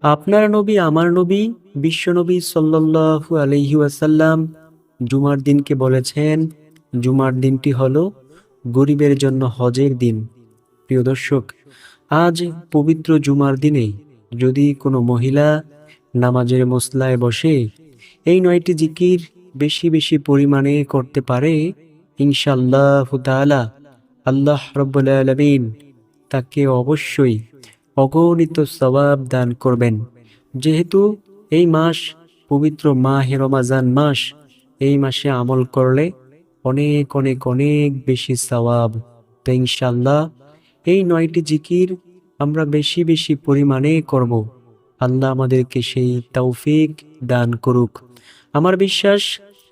আপনার নবী, আমার নবী, বিশ্বনবী সাল্লাল্লাহু আলাইহি ওয়াসাল্লাম জুমার দিনকে বলেছেন, জুমার দিনটি হলো গরিবের জন্য হজের দিন। প্রিয় দর্শক, আজ পবিত্র জুমার দিনে যদি কোনো মহিলা নামাজের মুসলায় বসে এই 9টি জিকির বেশি বেশি পরিমাণে করতে পারে, ইনশাআল্লাহ তাআলা আল্লাহ রাব্বুল আলামিন তাকে অবশ্যই অগণিত সওয়াব দান করবেন। যেহেতু এই মাস পবিত্র মাহে রমাজান মাস, এই মাসে আমল করলে অনেক অনেক অনেক বেশি সওয়াব। তো ইনশাআল্লাহ এই 9টি জিকির আমরা বেশি বেশি পরিমাণে করব। আল্লাহ আমাদেরকে সেই তৌফিক দান করুক। আমার বিশ্বাস,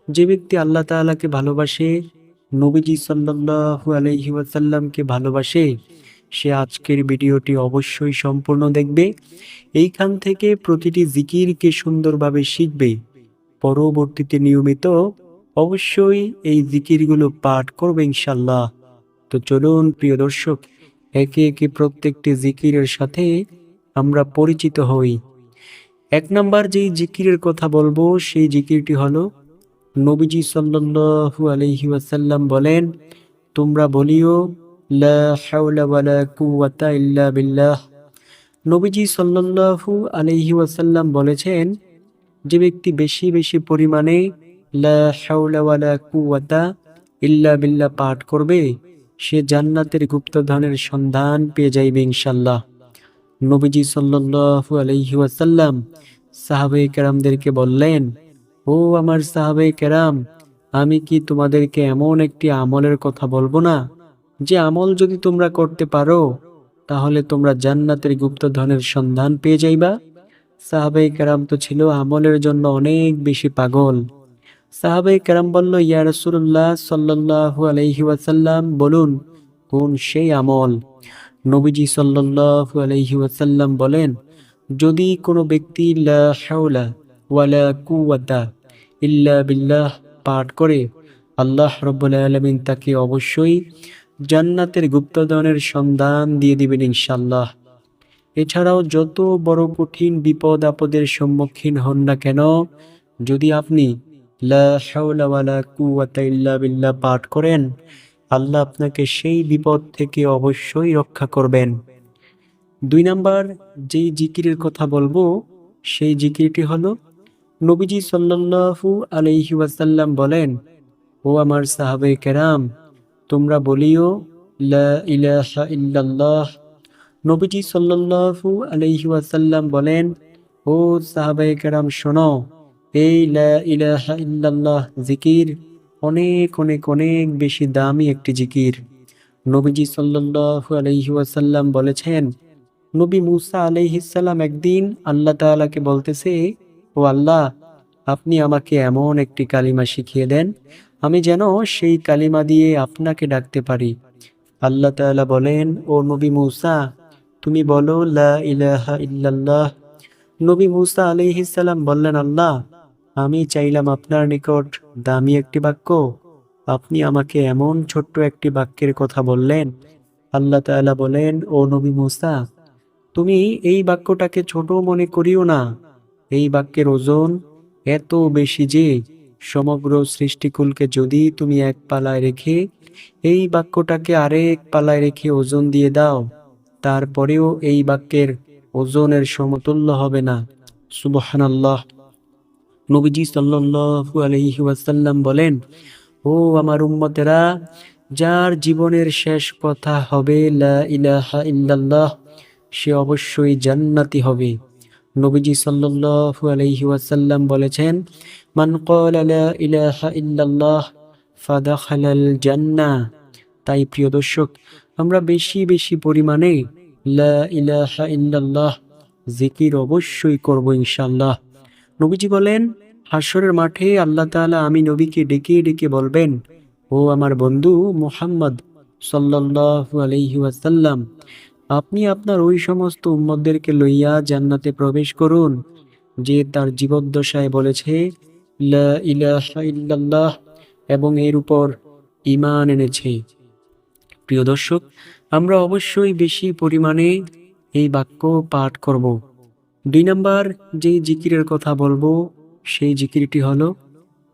যে ব্যক্তি আল্লাহ তাআলাকে ভালোবাসে, নবীজি সাল্লাল্লাহু আলাইহি ওয়াসাল্লামকে ভালোবাসে, সে আজকের ভিডিওটি অবশ্যই সম্পূর্ণ দেখবে। এইখান থেকে প্রতিটি জিকিরকে সুন্দরভাবে শিখবে। পরবর্তীতে নিয়মিত অবশ্যই এই জিকিরগুলো পাঠ করবে ইনশাআল্লাহ। তো চলুন প্রিয় দর্শক, একে একে প্রত্যেকটি জিকিরের সাথে আমরা পরিচিত হই। 1 নাম্বার যেই জিকিরের কথা বলবো, সেই জিকিরটি হলো, নবীজি সাল্লাল্লাহু আলাইহি ওয়াসাল্লাম বলেন, তোমরা বলিও লা হাওলা ওয়ালা কুওয়াতা ইল্লা বিল্লাহ। নবীজি সাল্লাল্লাহু আলাইহি ওয়াসাল্লাম বলেছেন, যে ব্যক্তি বেশি বেশি পরিমাণে লা হাওলা ওয়ালা কুওয়াতা ইল্লা বিল্লাহ পাঠ করবে, সে জান্নাতের গুপ্তধনের সন্ধান পেয়ে যাইবে ইনশাআল্লাহ। নবীজি সাল্লাল্লাহু আলাইহি ওয়াসাল্লাম সাহাবায়ে কেরামদেরকে বললেন, ও আমার সাহাবায়ে কেরাম, আমি কি তোমাদেরকে এমন একটি আমলের কথা বলবো না, যে আমল যদি তোমরা করতে পারো তাহলে তোমরা জান্নাতের গুপ্তধনের সন্ধান পেয়ে যাইবা। সাহাবায়ে কেরাম তো ছিল আমলের জন্য অনেক বেশি পাগল। সাহাবায়ে কেরাম বলল, ইয়া রাসূলুল্লাহ সাল্লাল্লাহু আলাইহি ওয়াসাল্লাম, বলুন কোন সেই আমল? নবীজি সাল্লাল্লাহু আলাইহি ওয়াসাল্লাম বলেন, যদি কোনো ব্যক্তি লা হাওলা ওয়ালা কুওয়াতা ইল্লা বিল্লাহ পাঠ করে, আল্লাহ রাব্বুল আলামিন তাকে অবশ্যই জান্নাতের গুপ্তধনের সন্ধান দিয়ে দিবেন ইনশাআল্লাহ। এছাড়াও যত বড় কঠিন বিপদ আপদের সম্মুখীন হন না কেন, যদি আপনি লা হাওলা ওয়ালা কুওয়াতা ইল্লা বিল্লাহ পাঠ করেন, আল্লাহ আপনাকে সেই বিপদ থেকে অবশ্যই রক্ষা করবেন। 2 নাম্বার যেই জিকিরের কথা বলবো, সেই জিকিরটি হলো, নবীজি সাল্লাল্লাহু আলাইহি ওয়াসাল্লাম বলেন, ও আমার সাহাবায়ে কেরাম, তোমরা বলিও লা ইলাহা ইল্লাল্লাহ। নবীজি সাল্লাল্লাহু আলাইহি ওয়াসাল্লাম বলেন, ও সাহাবায়ে কেরাম শোনো, এই লা ইলাহা ইল্লাল্লাহ জিকির অনেক অনেক অনেক বেশি দামি একটি জিকির। নবীজি সাল্লাল্লাহু আলাইহি ওয়াসাল্লাম বলেছেন, নবী মুসা আলাইহিস সালাম একদিন আল্লাহ তাআলাকে বলতেছে, ও আল্লাহ, আপনি আমাকে এমন একটি কালিমা শিখিয়ে দেন, আমি যেন সেই কালিমা দিয়ে আপনাকে ডাকতে পারি। আল্লাহ তাআলা বলেন, ও নবী মুসা, তুমি বলো লা ইলাহা ইল্লাল্লাহ। নবী মুসা আলাইহিস সালাম বললেন, আল্লাহ, আমি চাইলাম আপনার নিকট দামি একটি বাক্য, আপনি আমাকে এমন ছোট্ট একটি বাক্যের কথা বললেন। আল্লাহ তাআলা বলেন, ও নবী মুসা, তুমি এই বাক্যটাকে ছোট মনে করিও না। এই বাক্যের ওজন এত বেশি যে সমগ্র সৃষ্টিকুলকে যদি তুমি এক পালায় রেখে এই বাক্যটাকে আরেক পালায় রেখে ওজন দিয়ে দাও, তারপরেও এই বাক্যের ওজনের সমতুল্য হবে না। সুবহানাল্লাহ। নবীজি সাল্লাল্লাহু আলাইহি ওয়াসাল্লাম বলেন, ও আমার উম্মতেরা, যার জীবনের শেষ কথা হবে লা ইলাহা ইল্লাল্লাহ, সে অবশ্যই জান্নাতি হবে। নবীজি সাল্লাল্লাহু আলাইহি ওয়াসাল্লাম বলেছেন, মান ক্বালা লা ইলাহা ইল্লাল্লাহ ফাদাখালাল জান্নাহ। তাই প্রিয় দর্শক, আমরা বেশি বেশি পরিমাণে লা ইলাহা ইল্লাল্লাহ জিকির অবশ্যই করব ইনশাআল্লাহ। নবীজি বলেন, হাসরের মাঠে আল্লাহ তাআলা আমি নবীকে ডেকে ডেকে বলবেন, ও আমার বন্ধু মুহাম্মদ সাল্লাল্লাহু আলাইহি ওয়াসাল্লাম, আপনি আপনার ওই সমস্ত উম্মতদেরকে লইয়া জান্নাতে প্রবেশ করুন, যে তার জীবদ্দশায় বলেছে লা ইলাহা ইল্লাল্লাহ এবং এর উপর ঈমান এনেছে। প্রিয় দর্শক, আমরা অবশ্যই বেশি পরিমাণে এই বাক্য পাঠ করব। দুই নাম্বার যেই জিকিরের কথা বলবো সেই জিকিরটি হলো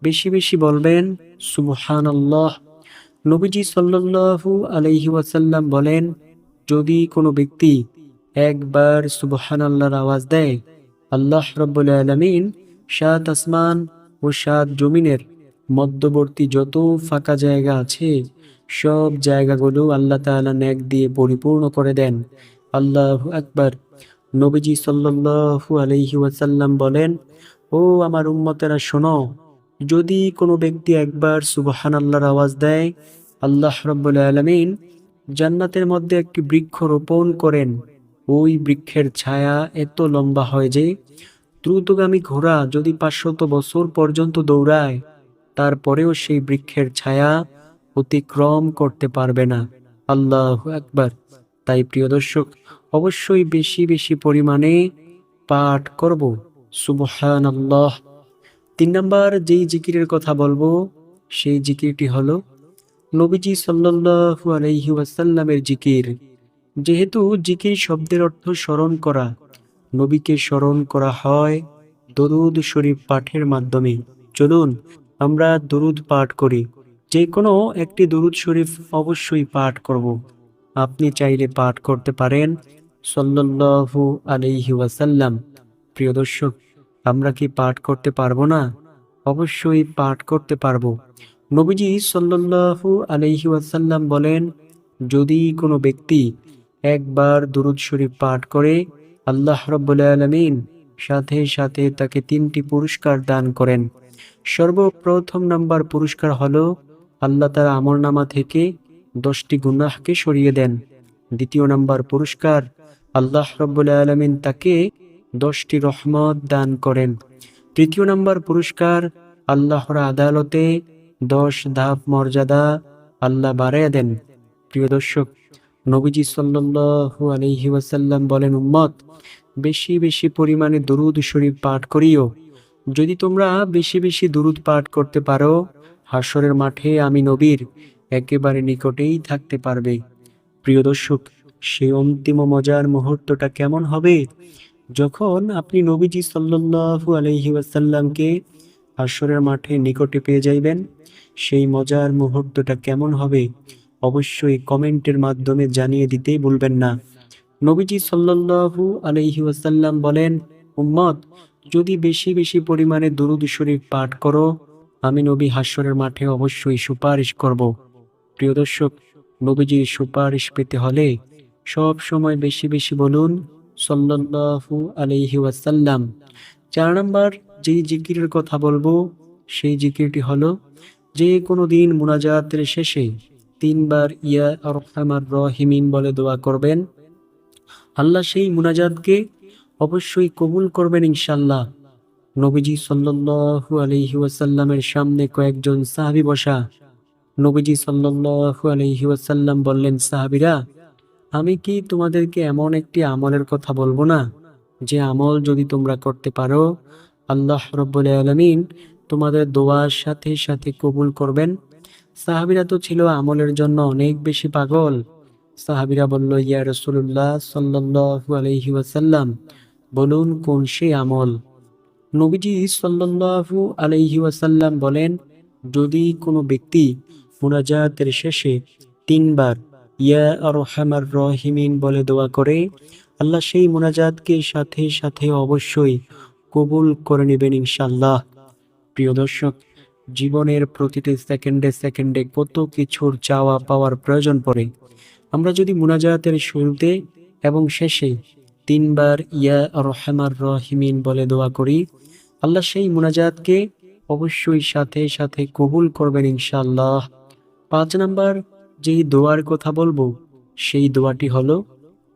বেশি বেশি বলবেন সুবহানাল্লাহ। নবীজি সাল্লাল্লাহু আলাইহি ওয়াসাল্লাম বলেন, যদি কোনো ব্যক্তি একবার সুবহানাল্লাহর আওয়াজ দেয়, আল্লাহ রাব্বুল আলামিন সাত আসমান ও সাত জমিনের মধ্যবর্তী যত ফাঁকা জায়গা আছে সব জায়গাগুলো আল্লাহ তাআলা নেক দিয়ে পরিপূর্ণ করে দেন। আল্লাহু আকবার। নবীজি সাল্লাল্লাহু আলাইহি ওয়াসাল্লাম বলেন, ও আমার উম্মতেরা শোনো, যদি কোনো ব্যক্তি একবার সুবহানাল্লাহর আওয়াজ দেয়, আল্লাহ রাব্বুল আলামিন জান্নাতের মধ্যে একটি বৃক্ষ রোপণ করেন। ওই বৃক্ষের ছায়া এত লম্বা হয় যে দ্রুতগামী ঘোড়া যদি 500 বছর পর্যন্ত দৌড়ায় তারপরেও সেই বৃক্ষের ছায়া অতিক্রম করতে পারবে না। আল্লাহু আকবার। তাই প্রিয় দর্শক, অবশ্যই বেশি বেশি পরিমাণে পাঠ করব সুবহানাল্লাহ। তিন নাম্বার যেই জিকিরের কথা বলবো সেই জিকিরটি হলো নবীজি সাল্লাল্লাহু আলাইহি ওয়াসাল্লামের জিকির। যেহেতু জিকির শব্দের অর্থ স্মরণ করা, নবীকে স্মরণ করা হয় দরুদ শরীফ পাঠের মাধ্যমে। চলুন আমরা দরুদ পাঠ করি। যে কোনো একটি দরুদ শরীফ অবশ্যই পাঠ করব। আপনি চাইলে পাঠ করতে পারেন সাল্লাল্লাহু আলাইহি ওয়াসাল্লাম। প্রিয় দর্শক, আমরা কি পাঠ করতে পারবো না? অবশ্যই পাঠ করতে পারবো। নবীজি সাল্লাল্লাহু আলাইহি ওয়াসাল্লাম বলেন, যদি কোনো ব্যক্তি একবার দুরূদ শরীফ পাঠ করে, আল্লাহ রাব্বুল আলামিন সাথে সাথে তাকে 3টি পুরস্কার দান করেন। সর্বপ্রথম নাম্বার পুরস্কার হলো আল্লাহ তার আমলনামা থেকে 10টি গুনাহকে সরিয়ে দেন। দ্বিতীয় নাম্বার পুরস্কার, আল্লাহ রাব্বুল আলামিন তাকে 10টি রহমত দান করেন। তৃতীয় নাম্বার পুরস্কার, আল্লাহর আদালতে 10 ধাপ মর্যাদা আল্লাহ বাড়াইয়া দেন। প্রিয় দর্শক, নবীজি সাল্লাল্লাহু আলাইহি ওয়াসাল্লাম বলেন, উম্মত বেশি বেশি পরিমাণে দুরূদ শরীফ পাঠ করিও। যদি তোমরা বেশি বেশি দুরূদ পাঠ করতে পারো, হাশরের মাঠে আমি নবীর একেবারে নিকটেই থাকতে পারবে। প্রিয় দর্শক, সেই অন্তিম মজার মুহূর্তটা কেমন হবে যখন আপনি নবীজি সাল্লাল্লাহু আলাইহি ওয়াসাল্লামকে হাশরের মাঠে নিকটে পেয়ে যাইবেন? সেই মজার মুহূর্তটা কেমন হবে অবশ্যই কমেন্টের মাধ্যমে জানিয়ে দিতে ভুলবেন না। নবীজি সাল্লাল্লাহু আলাইহি ওয়াসাল্লাম বলেন, উম্মত যদি বেশি বেশি পরিমাণে দুরূদ শরীফ পাঠ করো, আমি নবী হাশরের মাঠে অবশ্যই সুপারিশ করব। প্রিয় দর্শক, নবীজির সুপারিশ পেতে হলে সব সময় বেশি বেশি বলুন সাল্লাল্লাহু আলাইহি ওয়াসাল্লাম। 4 নাম্বার যেই জিকিরের কথা বলবো সেই জিকিরটি হলো, যে কোনো দিন মুনাজাতের শেষে 3 বার ইয়া আরহামার রাহিমিন বলে দোয়া করবেন। আল্লাহ সেই মুনাজাতকে অবশ্যই কবুল করবেন ইনশাআল্লাহ। নবীজি সাল্লাল্লাহু আলাইহি ওয়াসাল্লামের সামনে কয়েকজন সাহাবী বসা। নবীজি সাল্লাল্লাহু আলাইহি ওয়াসাল্লাম বললেন, সাহাবীরা, আমি কি তোমাদেরকে এমন একটি আমলের কথা বলবো না, যে আমল যদি তোমরা করতে পারো, আল্লাহ রাব্বুল আলামিন তোমাদের দোয়ার সাথে সাথে কবুল করবেন? সাহাবীরা তো ছিল আমলের জন্য অনেক বেশি পাগল। সাহাবীরা বলল, ইয়া রাসূলুল্লাহ সাল্লাল্লাহু আলাইহি ওয়াসাল্লাম, বলুন কোন সেই আমল? নবীজি সাল্লাল্লাহু আলাইহি ওয়াসাল্লাম বলেন, যদি কোনো ব্যক্তি মুনাজাতের শেষে 3 বার ইয়া আরহামার রাহিমিন বলে দোয়া করে, আল্লাহ সেই মুনাজাতকে সাথে সাথে অবশ্যই কবুল করে নেবেন ইনশাআল্লাহ। প্রিয় দর্শক, জীবনের প্রতিটি সেকেন্ডে সেকেন্ডে কত কিছুর চাওয়া পাওয়ার প্রয়োজন পড়ে। আমরা যদি মুনাজাতের শুরুতে এবং শেষে 3 বার ইয়া আরহামার রাহিমিন বলে দোয়া করি, আল্লাহ সেই মুনাজাতকে অবশ্যই সাথে সাথে কবুল করবেন ইনশাআল্লাহ। 5 নাম্বার যেই দোয়ার কথা বলবো সেই দোয়াটি হলো,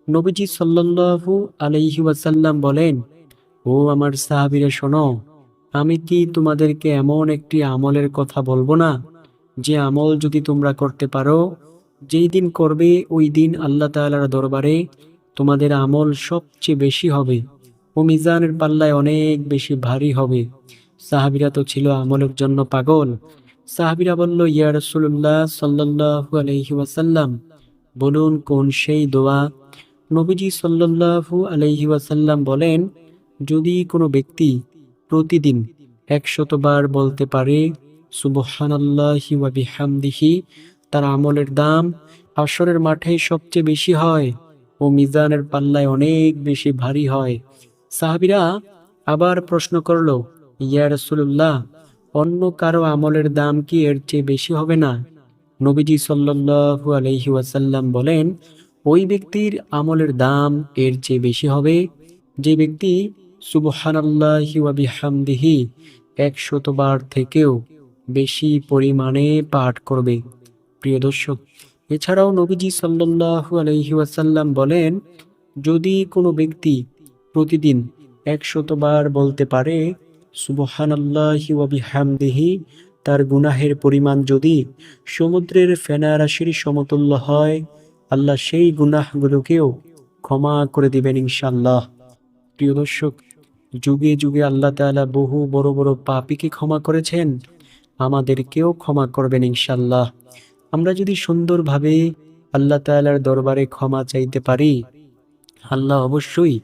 নবীজি সাল্লাল্লাহু আলাইহি ওয়াসাল্লাম বলেন, ও আমার সাহাবীরা শোনো, আমি কি তোমাদেরকে এমন একটি আমলের কথা বলবো না, যে আমল যদি তোমরা করতে পারো, যেই দিন করবে ওই দিন আল্লাহ তাআলার দরবারে তোমাদের আমল সবচেয়ে বেশি হবে ও মিজানের পাল্লায় অনেক বেশি ভারী হবে। সাহাবীরা তো ছিল আমলের জন্য পাগল। সাহাবীরা বলল, ইয়া রাসূলুল্লাহ সাল্লাল্লাহু আলাইহি ওয়াসাল্লাম, বলুন কোন সেই দোয়া? নবীজি সাল্লাল্লাহু আলাইহি ওয়াসাল্লাম বলেন, যদি কোনো ব্যক্তি প্রতিদিন 100 বার বলতে পারে সুবহানাল্লাহি ওয়া বিহামদিহি, তার আমলের দাম হাশরের মাঠে সবচেয়ে বেশি হয় ও মিজানের পাল্লায় অনেক বেশি ভারী হয়। সাহাবীরা আবার প্রশ্ন করলো, ইয়া রাসূলুল্লাহ, অন্য কারো আমলের দাম কি এর চেয়ে বেশি হবে না? নবীজি সাল্লাল্লাহু আলাইহি ওয়াসাল্লাম বলেন, ওই ব্যক্তির আমলের দাম এর চেয়ে বেশি হবে যে ব্যক্তি সুবহানাল্লাহি ওয়া বিহামদিহি 100 বার থেকেও বেশি পরিমাণে পাঠ করবে। প্রিয় দর্শক, এছাড়াও নবীজি সাল্লাল্লাহু আলাইহি ওয়াসাল্লাম বলেন, যদি কোনো ব্যক্তি প্রতিদিন 100 বার বলতে পারে সুবহানাল্লাহি ওয়া বিহামদিহি, তার গুনাহের পরিমাণ যদি সমুদ্রের ফেনা রাশির সমতুল্য হয়, আল্লাহ সেই গুনাহগুলোকেও ক্ষমা করে দিবেন ইনশাআল্লাহ। প্রিয় দর্শক, যুগে যুগে আল্লাহ তাআলা বহু বড় বড় পাপীকে ক্ষমা করেছেন, আমাদেরকেও ক্ষমা করবেন ইনশাআল্লাহ। আমরা যদি সুন্দরভাবে আল্লাহ তাআলার দরবারে ক্ষমা চাইতে পারি, আল্লাহ অবশ্যই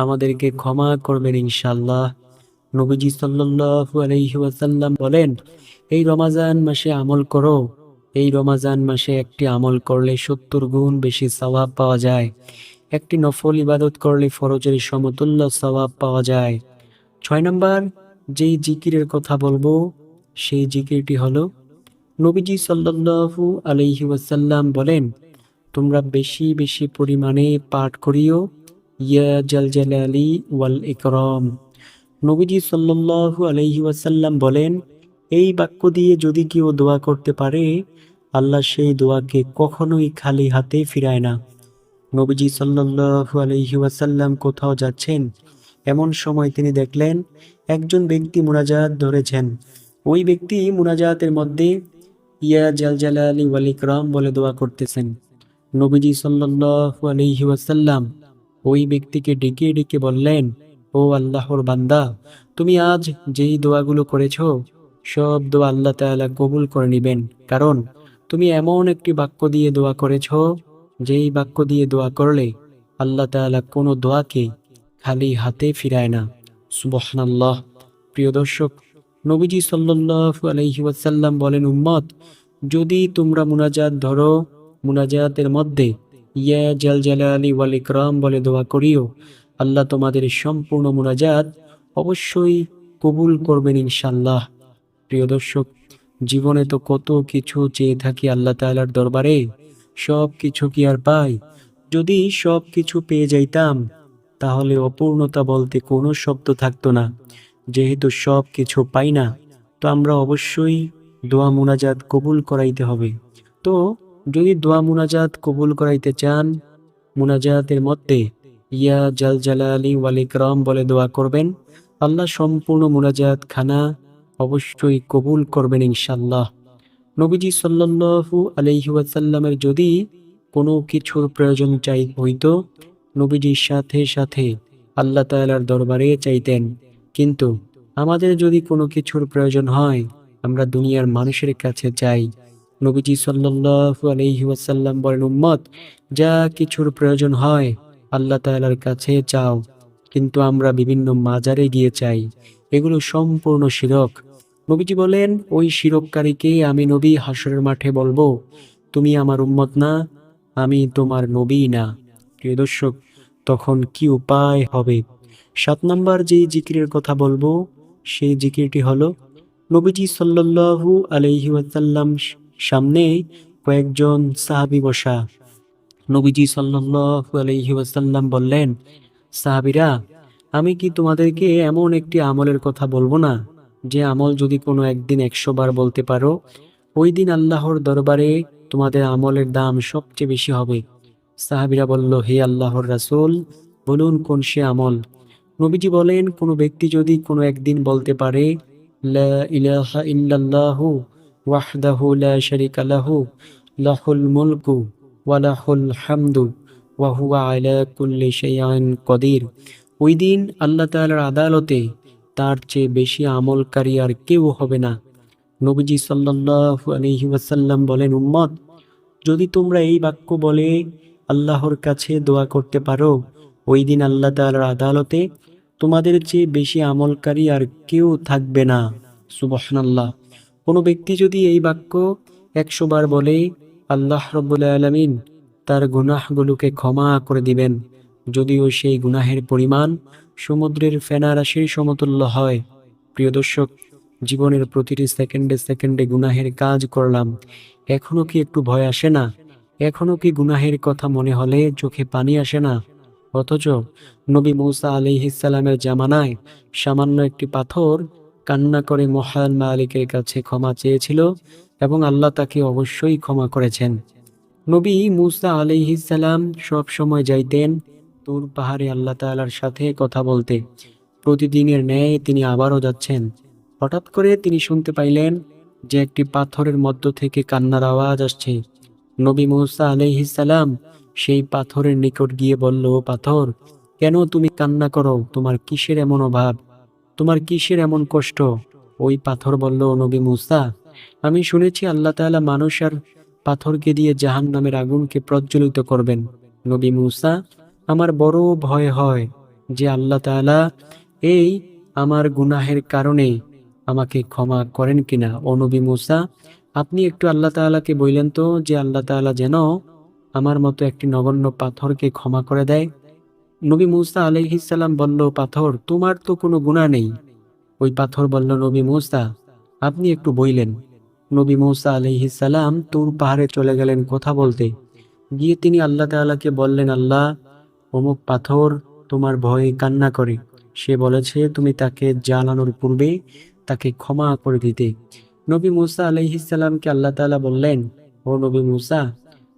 আমাদেরকে ক্ষমা করবেন ইনশাআল্লাহ। নবীজি সাল্লাল্লাহু আলাইহি ওয়াসাল্লাম বলেন, এই রমাজান মাসে আমল করো। এই রমাজান মাসে একটি আমল করলে 70 গুণ বেশি সওয়াব পাওয়া যায়। একটি নফল ইবাদত করলে ফরজের সমতুল্য সওয়াব পাওয়া যায়। 6 নম্বর যেই জিকিরের কথা বলবো, সেই জিকিরটি হলো, নবীজি সাল্লাল্লাহু আলাইহি ওয়াসাল্লাম বলেন, তোমরা বেশি বেশি পরিমাণে পাঠ করিও, ইয়া জাল জালালি ওয়াল ইকরাম। নবীজি সাল্লাল্লাহু আলাইহি ওয়াসাল্লাম বলেন, এই বাক্য দিয়ে যদি কেউ দোয়া করতে পারে, আল্লাহ সেই দোয়াকে কখনোই খালি হাতে ফিরায় না। নবীজি সাল্লাল্লাহু আলাইহি ওয়াসাল্লাম কোথাও যাচ্ছেন, এমন সময় তিনি দেখলেন একজন ব্যক্তি মুনাজাত ধরেছেন। ওই ব্যক্তি মুনাজাতের মধ্যে ইয়া জাল জালালি ওয়াল ইকরাম বলে দোয়া করতেছেন। নবীজি সাল্লাল্লাহু আলাইহি ওয়াসাল্লাম ওই ব্যক্তিকে ডেকে ডেকে বললেন, ও আল্লাহর বান্দা, তুমি আজ যেই দোয়াগুলো করেছো, সব দোয়া আল্লাহ তাআলা কবুল করে নেবেন, কারণ তুমি এমন একটি বাক্য দিয়ে দোয়া করেছো, যেই বাক্য দিয়ে দোয়া করলে আল্লাহ তাআলা কোনো দোয়াকে খালি হাতে ফিরায় না। সুবহানাল্লাহ। প্রিয় দর্শক, নবীজি সাল্লাল্লাহু আলাইহি ওয়াসাল্লাম বলেন, উম্মত, যদি তোমরা মুনাজাত ধরো, মুনাজাতের মধ্যে ইয়া জাল জালালি ওয়াল ইকরাম বলে দোয়া করিও, আল্লাহ তোমাদের সম্পূর্ণ মুনাজাত অবশ্যই কবুল করবেন ইনশাআল্লাহ। প্রিয় দর্শক, জীবনে তো কত কিছু চেয়ে থাকি আল্লাহ তাআলার দরবারে, সব কিছু কি আর পাই? যদি সব কিছু পেয়ে যাইতাম, তাহলে অপূর্ণতা বলতে কোনো শব্দ থাকতো না। যেহেতু সব কিছু পাই না, তো আমরা অবশ্যই দোয়া মুনাজাত কবুল করাইতে হবে। তো যদি দোয়া মুনাজাত কবুল করাইতে চান, মুনাজাতের মধ্যে ইয়া জাল জালালি ওয়াল ইকরাম বলে দোয়া করবেন, আল্লাহ সম্পূর্ণ মুনাজাত খানা অবশ্যই কবুল করবেন ইনশাআল্লাহ। নবীজি সাল্লাল্লাহু আলাইহি ওয়াসাল্লামের যদি কোনো কিছুর প্রয়োজন হইতো, নবীজির সাথে সাথে আল্লাহ তাআলার দরবারে চাইতেন। কিন্তু আমাদের যদি কোনো কিছুর প্রয়োজন হয়, আমরা দুনিয়ার মানুষের কাছে চাই। নবীজি সাল্লাল্লাহু আলাইহি ওয়াসাল্লাম বলেন, উম্মত, যা কিছুর প্রয়োজন হয় আল্লাহ তাআলার কাছে চাও, কিন্তু আমরা বিভিন্ন মাজারে গিয়ে চাই। এগুলো সম্পূর্ণ শিরক। নবীজি বলেন, ওই শিরককারীকে আমি নবী হাশরের মাঠে বলবো, তুমি আমার উম্মত না, আমি তোমার নবী না। প্রিয় দর্শক, তখন কি উপায় হবে? 7 নম্বর যেই জিকিরের কথা বলবো, সেই জিকিরটি হলো, নবীজি সাল্লাল্লাহু আলাইহি ওয়াসাল্লাম সামনে কয়েকজন সাহাবী বসা। নবীজি সাল্লাল্লাহু আলাইহি ওয়াসাল্লাম বললেন, সাহাবীরা, আমি কি তোমাদেরকে এমন একটি আমলের কথা বলবো না, যে আমল যদি কোনো একদিন 100 বার বলতে পারো, ওই দিন আল্লাহর দরবারে তোমাদের আমলের দাম সবচেয়ে বেশি হবে। সাহাবীরা বলল, হে আল্লাহর রাসূল, বলুন কোন সে আমল? নবীজি বলেন, কোনো ব্যক্তি যদি কোনো একদিন বলতে পারে, লা ইলাহা ইল্লাল্লাহু ওয়াহদাহু লা শারীকা লাহু লাহুল মুলকু ওয়া লাহুল হামদু ওয়া হুয়া আলা কুল্লি শাইইন কদির, ওই দিন আল্লাহ তাআলার আদালতে তার চেয়ে বেশি আমলকারী আর কেউ হবে না। নবীজি সাল্লাল্লাহু আলাইহি ওয়াসাল্লাম বলেন, উম্মত, যদি তোমরা এই বাক্য বলে আল্লাহর কাছে দোয়া করতে পারো, ওই দিন আল্লাহ তাআলার আদালতে তোমাদের চেয়ে বেশি আমলকারী আর কেউ থাকবে না। সুবহানাল্লাহ। কোনো ব্যক্তি যদি এই বাক্য 100 বার বলে, আল্লাহ রাব্বুল আলামিন তার গুনাহগুলোকে ক্ষমা করে দিবেন, যদিও সেই গুনাহের পরিমাণ সমুদ্রের ফেনা রাশির সমতুল্য হয়। প্রিয় দর্শক, জীবনের প্রতিটি সেকেন্ডে সেকেন্ডে গুনাহের কাজ করলাম, এখনো কি একটু ভয় আসে না? এখনো কি গুনাহের কথা মনে হলে চোখে পানি আসে না? অথচ নবী মূসা আলাইহিস সালামের জামানায় সামান্য একটি পাথর কান্না করে মহান মালিকের কাছে ক্ষমা চেয়েছিল এবং আল্লাহ তাকে অবশ্যই ক্ষমা করেছেন। নবী মূসা আলাইহিস সালাম সব সময় যাইতেন তুর পাহাড়ে আল্লাহ তাআলার সাথে কথা বলতে। প্রতিদিনের ন্যায় তিনি আবারও যাচ্ছেন। হঠাৎ করে তিনি শুনতে পাইলেন যে একটি পাথরের মধ্য থেকে কান্নার আওয়াজ আসছে। নবী মূসা আলাইহিস সালাম সেই পাথরের নিকট গিয়ে বলল, "ও পাথর, কেন তুমি কান্না করো? তোমার কিসের এমন অভাব? তোমার কিসের এমন কষ্ট?" ওই পাথর বলল, "ও নবী মূসা, আমি শুনেছি আল্লাহ তাআলা মানুষ আর পাথরকে দিয়ে জাহান্নামের আগুনকে প্রজ্বলিত করবেন। নবী মূসা, আমার বড় ভয় হয় যে আল্লাহ তাআলা এই আমার গুনাহের কারণে আমাকে ক্ষমা করেন কিনা। ও নবী মূসা, আপনি একটু আল্লাহ তাআলাকে বললেন তো যে আল্লাহ তাআলা যেন আমার মতো একটি নগণ্য পাথরকে ক্ষমা করে দেয়।" নবী মূসা আলাইহিস সালাম বলল, "পাথর, তোমার তো কোনো গুনাহ নেই।" ওই পাথর বলল, "নবী মূসা, আপনি একটু বইলেন।" নবী মূসা আলাইহিস সালাম তুর পাহাড়ে চলে গেলেন কথা বলতে। গিয়ে তিনি আল্লাহ তাআলাকে বললেন, "আল্লাহ, অমুক পাথর তোমার ভয়ে কান্না করে। সে বলেছে তুমি তাকে জ্বালানোর পূর্বে তাকে ক্ষমা করে দিতে।" নবী মূসা আলাইহিস সালামকে আল্লাহ তাআলা বললেন, "ও নবী মূসা,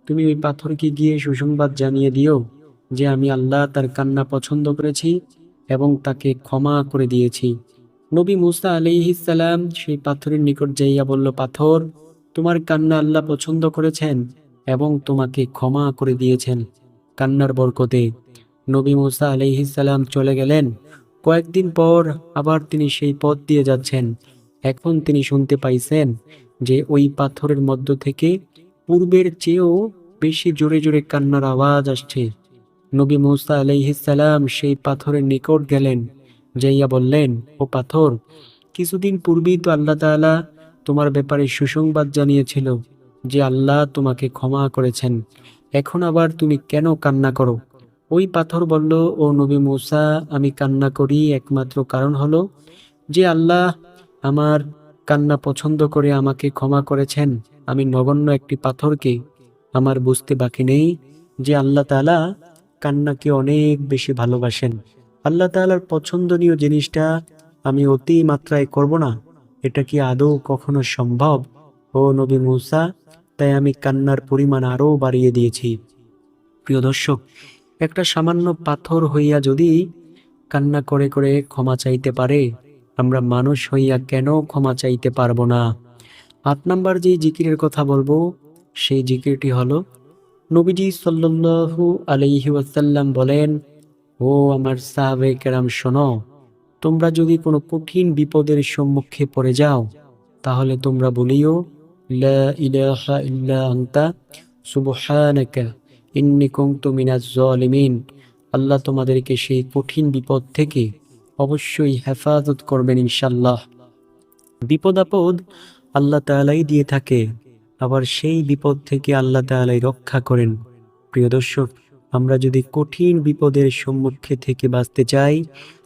তুমি ওই পাথরকে গিয়ে সুসংবাদ জানিয়ে দিও যে আমি আল্লাহ তার কান্না পছন্দ করেছি এবং তাকে ক্ষমা করে দিয়েছি।" নবী মূসা আলাইহিস সালাম সেই পাথরের নিকট যাইয়া বলল, "পাথর, তোমার কান্না আল্লাহ পছন্দ করেছেন এবং তোমাকে ক্ষমা করে দিয়েছেন কান্নার বরকতে।" নবী মূসা আলাইহিস সালাম চলে গেলেন। কয়েকদিন পর আবার তিনি সেই পথ দিয়ে যাচ্ছেন। এখন তিনি শুনতে পাইছেন যে ওই পাথরের মধ্য থেকে পূর্বের চেয়েও বেশি জোরে জোরে কান্নার আওয়াজ আসছে। নবী মূসা আলাইহিস সালাম সেই পাথরের নিকট গেলেন, যাইয়া বললেন, "ও পাথর, কিছুদিন পূর্বেই তো আল্লাহ তাআলা তোমার ব্যাপারে সুসংবাদ জানিয়েছিল যে আল্লাহ তোমাকে ক্ষমা করেছেন। এখন আবার তুমি কেন কান্না করো?" ওই পাথর বলল, "ও নবী মূসা, আমি কান্না করি একমাত্র কারণ হলো যে আল্লাহ আমার কান্না পছন্দ করে আমাকে ক্ষমা করেছেন। আমি নগণ্য একটি পাথরকে আমার বুঝতে বাকি নেই যে আল্লাহ তাআলা কান্নাকে অনেক বেশি ভালোবাসেন। আল্লাহ তাআলার পছন্দনীয় জিনিসটা আমি অতি মাত্রায় করব না? এটা কি আদৌ কখনো সম্ভব? ও নবী মূসা, তাই আমি কান্নার পরিমাণ আরও বাড়িয়ে দিয়েছি।" প্রিয় দর্শক, একটা সামান্য পাথর হইয়া যদি কান্না করে করে ক্ষমা চাইতে পারে, আমরা মানুষ হইয়া কেন ক্ষমা চাইতে পারবো না? ৮ নাম্বার যে জিকিরের কথা বলবো, সেই জিকিরটি হলো, নবীজি সাল্লাল্লাহু আলাইহি ওয়াসাল্লাম বলেন, "ও আমার সাহাবায়ে কেরাম, শোনো, তোমরা যদি কোনো কঠিন বিপদের সম্মুখে পড়ে যাও, তাহলে তোমরা বলিও, লা ইলাহা ইল্লা আনতা সুবহানাকা ইন্নী কুনতু মিনাজ জালিমিন। আল্লাহ তোমাদেরকে সেই কঠিন বিপদ থেকে অবশ্যই হেফাজত করবেন ইনশাআল্লাহ। বিপদ আপদ আল্লাহ তাআলাই দিয়ে থাকে, আবার সেই বিপদ থেকে আল্লাহ তাআলাই রক্ষা করেন। প্রিয় দর্শক, আমরা যদি কঠিন বিপদের সম্মুখে থেকে বাঁচতে চাই,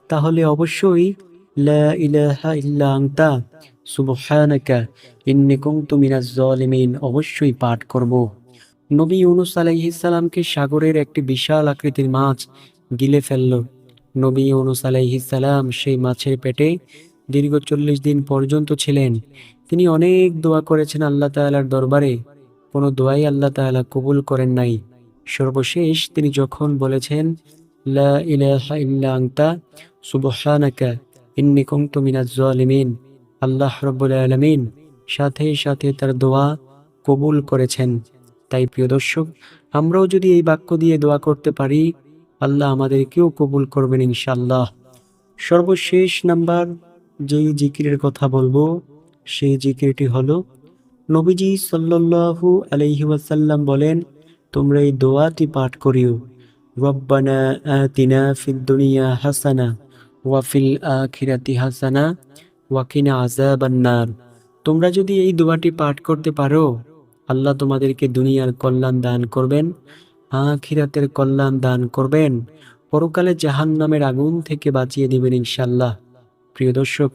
তাহলে অবশ্যই লা ইলাহা ইল্লা আনতা সুবহানাকা ইন্নী কুনতু মিনাজ জালিমিন অবশ্যই পাঠ করব। নবী ইউনূস আলাইহিস সালামকে সাগরের একটি বিশাল আকৃতির মাছ গিলে ফেলল। নবী ইউনূস আলাইহিস সালাম সেই মাছের পেটে দীর্ঘ 40 দিন পর্যন্ত ছিলেন। তিনি অনেক দোয়া করেছেন আল্লাহ তাআলার দরবারে, কোনো দোয়াই আল্লাহ তাআলা কবুল করেন নাই। সর্বশেষ তিনি যখন বলেছেন, লা ইলাহা ইল্লা আনতা সুবহানাকা ইন্নী কুনতু মিনাজ জালিমিন, আল্লাহ রাব্বুল আলামিন সাথে সাথে তার দোয়া কবুল করেছেন। তাই প্রিয় দর্শক, আমরাও যদি এই বাক্য দিয়ে দোয়া করতে পারি, আল্লাহ আমাদেরকেও কবুল করবেন ইনশাআল্লাহ। সর্বশেষ নাম্বার যেই জিকিরের কথা বলবো, সেই জিকিরটি হলো, নবীজি সাল্লাল্লাহু আলাইহি ওয়াসাল্লাম বলেন, তোমরা এই দোয়াটি পাঠ করিও, রব্বানা আতিনা ফিদ দুনিয়া হাসানা ওয়া ফিল আখিরাতি হাসানা ওয়া কিনা আযাবান নার। তোমরা যদি এই দোয়াটি পাঠ করতে পারো, আল্লাহ তোমাদেরকে দুনিয়ার কল্যাণ দান করবেন, আখিরাতের কল্যাণ দান করবেন, পরকালে জাহান্নামের আগুন থেকে বাঁচিয়ে দিবেন ইনশাআল্লাহ। প্রিয় দর্শক,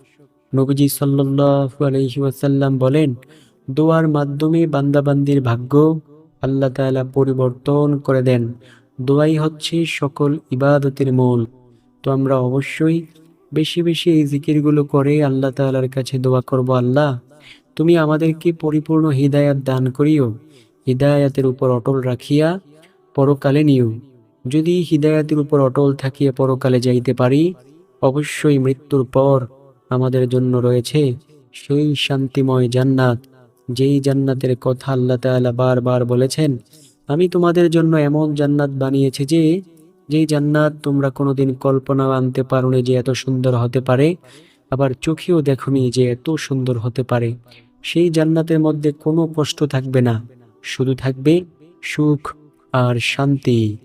নবীজি সাল্লাল্লাহু আলাইহি ওয়াসাল্লাম বলেন, দোয়ার মাধ্যমে বান্দাবান্দির ভাগ্য আল্লাহ তাআলা পরিবর্তন করে দেন। দোয়াই হচ্ছে সকল ইবাদতের মূল। তো আমরা অবশ্যই বেশি বেশি এই জিকিরগুলো করে আল্লাহ তাআলার কাছে দোয়া করব, আল্লাহ তুমি আমাদেরকে পরিপূর্ণ হিদায়াত দান করিও, হিদায়াতের উপর অটল রাখিয়া পরকালে নিও। যদি হিদায়াতের উপর অটল থাকিয়া পরকালে যাইতে পারি, অবশ্যই মৃত্যুর পর আমাদের জন্য রয়েছে সেই শান্তিময় জান্নাত, যেই জান্নাতের কথা আল্লাহ তাআলা বারবার বলেছেন, আমি তোমাদের জন্য এমন জান্নাত বানিয়েছি যে যেই জান্নাত তোমরা কোনোদিন কল্পনাও আনতে পারোনি যে এত সুন্দর হতে পারে, আবার চোখেও দেখোনি যে এত সুন্দর হতে পারে। সেই জান্নাতের মধ্যে কোনো কষ্ট থাকবে না, শুধু থাকবে সুখ আর শান্তি।